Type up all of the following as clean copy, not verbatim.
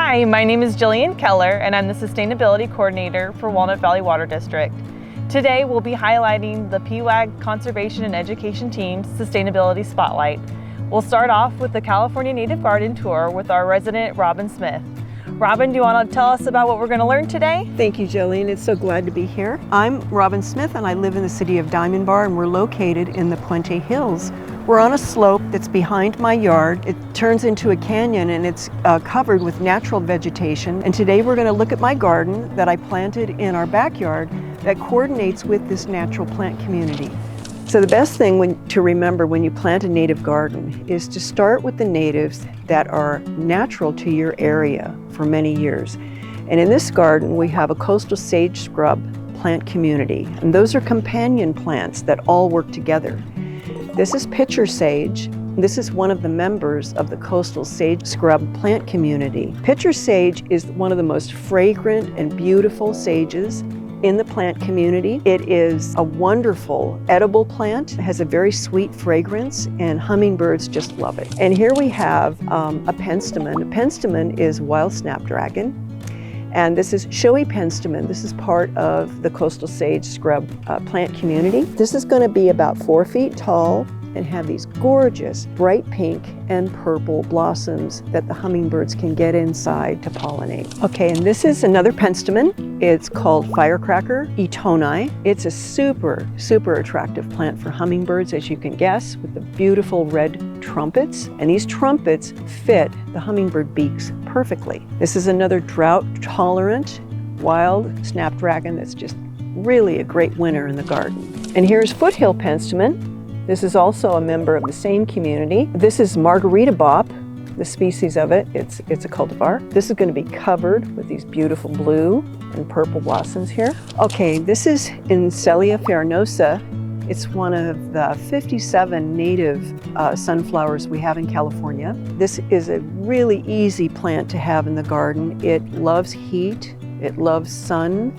Hi, my name is Jillian Keller and I'm the Sustainability Coordinator for Walnut Valley Water District. Today we'll be highlighting the PWAG Conservation and Education Team's Sustainability Spotlight. We'll start off with the California Native Garden Tour with our resident Robin Smith. Robin, do you want to tell us about what we're going to learn today? Thank you, Jillian. It's so glad to be here. I'm Robin Smith and I live in the city of Diamond Bar, and we're located in the Puente Hills. We're on a slope that's behind my yard. It turns into a canyon and it's covered with natural vegetation. And today we're going to look at my garden that I planted in our backyard that coordinates with this natural plant community. So the best thing to remember when you plant a native garden is to start with the natives that are natural to your area for many years. And in this garden, we have a coastal sage scrub plant community. And those are companion plants that all work together. This is pitcher sage. This is one of the members of the coastal sage scrub plant community. Pitcher sage is one of the most fragrant and beautiful sages in the plant community. It is a wonderful edible plant. It has a very sweet fragrance and hummingbirds just love it. And here we have a penstemon. A penstemon is wild snapdragon. And this is Showy Penstemon. This is part of the coastal sage scrub plant community. This is going to be about 4 feet tall and have these gorgeous bright pink and purple blossoms that the hummingbirds can get inside to pollinate. Okay, and this is another penstemon. It's called Firecracker eatonii. It's a super attractive plant for hummingbirds, as you can guess, with the beautiful red trumpets. And these trumpets fit the hummingbird beaks perfectly. This is another drought-tolerant wild snapdragon that's just really a great winner in the garden. And here's Foothill Penstemon. This is also a member of the same community. This is Margarita bop, the species of it. It's a cultivar. This is going to be covered with these beautiful blue and purple blossoms here. Okay, this is Encelia farinosa. It's one of the 57 native sunflowers we have in California. This is a really easy plant to have in the garden. It loves heat, it loves sun,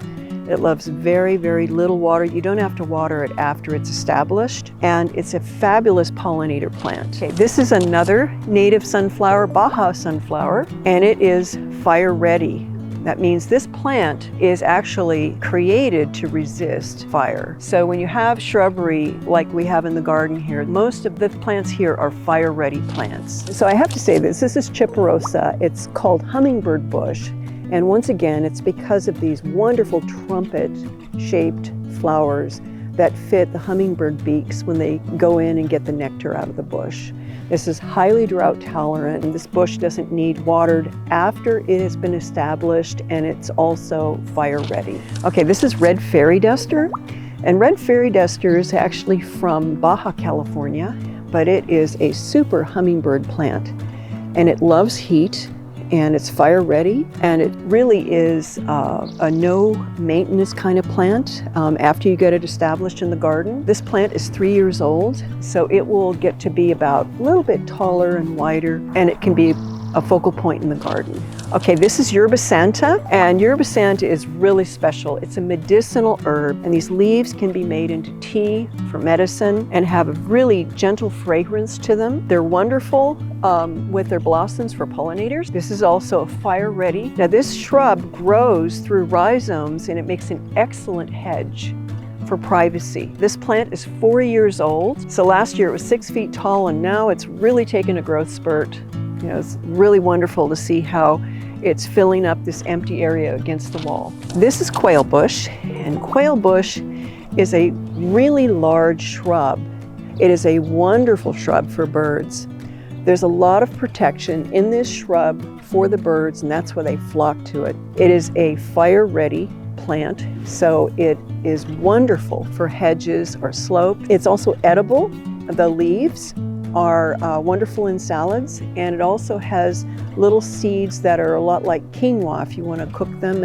it loves very little water. You don't have to water it after it's established, and it's a fabulous pollinator plant. Okay, this is another native sunflower, Baja sunflower, and it is fire ready. That means this plant is actually created to resist fire. So when you have shrubbery like we have in the garden here, most of the plants here are fire-ready plants. So I have to say this is Chuparosa. It's called hummingbird bush. And once again, it's because of these wonderful trumpet-shaped flowers that fit the hummingbird beaks when they go in and get the nectar out of the bush. This is highly drought tolerant, and this bush doesn't need watered after it has been established, and it's also fire ready. Okay, this is red fairy duster, and red fairy duster is actually from Baja, California, but it is a super hummingbird plant, and it loves heat, and it's fire ready, and it really is a no maintenance kind of plant after you get it established in the garden. This plant is 3 years old, so it will get to be about a little bit taller and wider, and it can be a focal point in the garden. Okay, this is Yerba Santa, and Yerba Santa is really special. It's a medicinal herb, and these leaves can be made into tea for medicine and have a really gentle fragrance to them. They're wonderful with their blossoms for pollinators. This is also fire ready. Now this shrub grows through rhizomes, and it makes an excellent hedge for privacy. This plant is 4 years old. So last year it was 6 feet tall, and now it's really taken a growth spurt. You know, it's really wonderful to see how it's filling up this empty area against the wall. This is Quailbush, and Quailbush is a really large shrub. It is a wonderful shrub for birds. There's a lot of protection in this shrub for the birds, and that's why they flock to it. It is a fire-ready plant, so it is wonderful for hedges or slopes. It's also edible. The leaves are wonderful in salads, and it also has little seeds that are a lot like quinoa if you want to cook them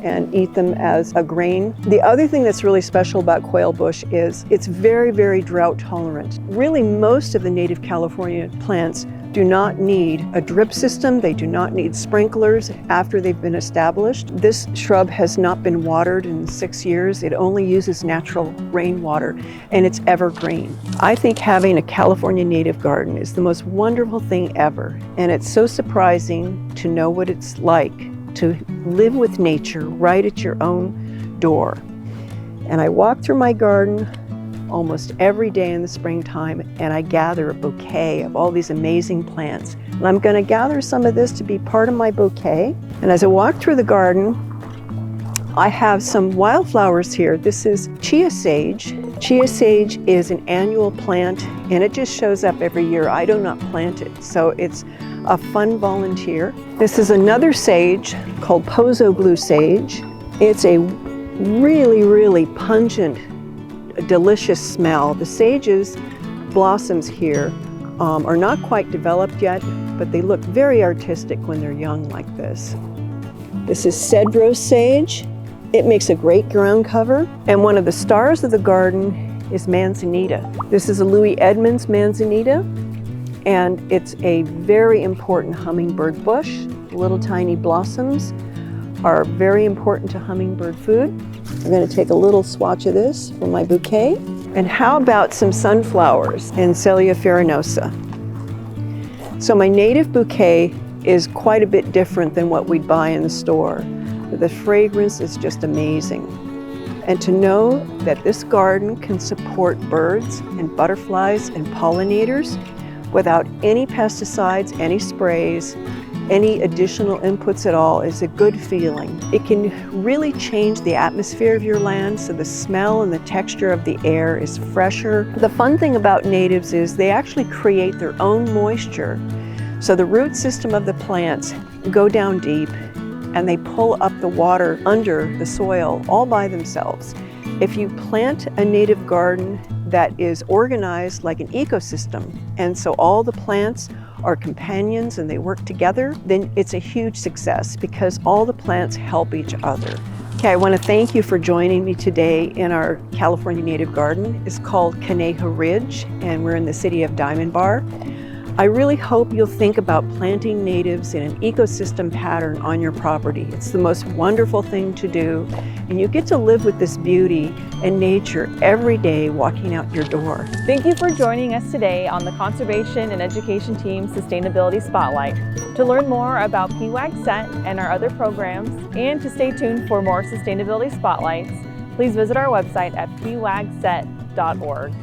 and eat them as a grain. The other thing that's really special about Quailbush is it's very, very drought tolerant. Really, most of the native California plants do not need a drip system. They do not need sprinklers after they've been established. This shrub has not been watered in 6 years. It only uses natural rainwater, and it's evergreen. I think having a California native garden is the most wonderful thing ever, and it's so surprising to know what it's like to live with nature right at your own door. And I walk through my garden almost every day in the springtime, and I gather a bouquet of all these amazing plants. And I'm going to gather some of this to be part of my bouquet. And as I walk through the garden, I have some wildflowers here. This is Chia Sage. Chia Sage is an annual plant, and it just shows up every year. I do not plant it, so it's a fun volunteer. This is another sage called Pozo blue sage. It's a really, really pungent, delicious smell. The sage's blossoms here are not quite developed yet, but they look very artistic when they're young like this. This is Cedros Sage. It makes a great ground cover, and one of the stars of the garden is manzanita. This is a Louis Edmonds manzanita, and it's a very important hummingbird bush. Little tiny blossoms are very important to hummingbird food. I'm going to take a little swatch of this for my bouquet. And how about some sunflowers, Encelia farinosa? So my native bouquet is quite a bit different than what we'd buy in the store. The fragrance is just amazing. And to know that this garden can support birds and butterflies and pollinators without any pesticides, any sprays, any additional inputs at all is a good feeling. It can really change the atmosphere of your land, so the smell and the texture of the air is fresher. The fun thing about natives is they actually create their own moisture. So the root system of the plants go down deep, and they pull up the water under the soil all by themselves. If you plant a native garden that is organized like an ecosystem, and so all the plants are companions and they work together, then it's a huge success because all the plants help each other. Okay, I want to thank you for joining me today in our California native garden. It's called Conejo Ridge, and we're in the city of Diamond Bar. I really hope you'll think about planting natives in an ecosystem pattern on your property. It's the most wonderful thing to do, and you get to live with this beauty and nature every day walking out your door. Thank you for joining us today on the Conservation and Education Team Sustainability Spotlight. To learn more about PWAG SET and our other programs, and to stay tuned for more sustainability spotlights, please visit our website at pwagset.org.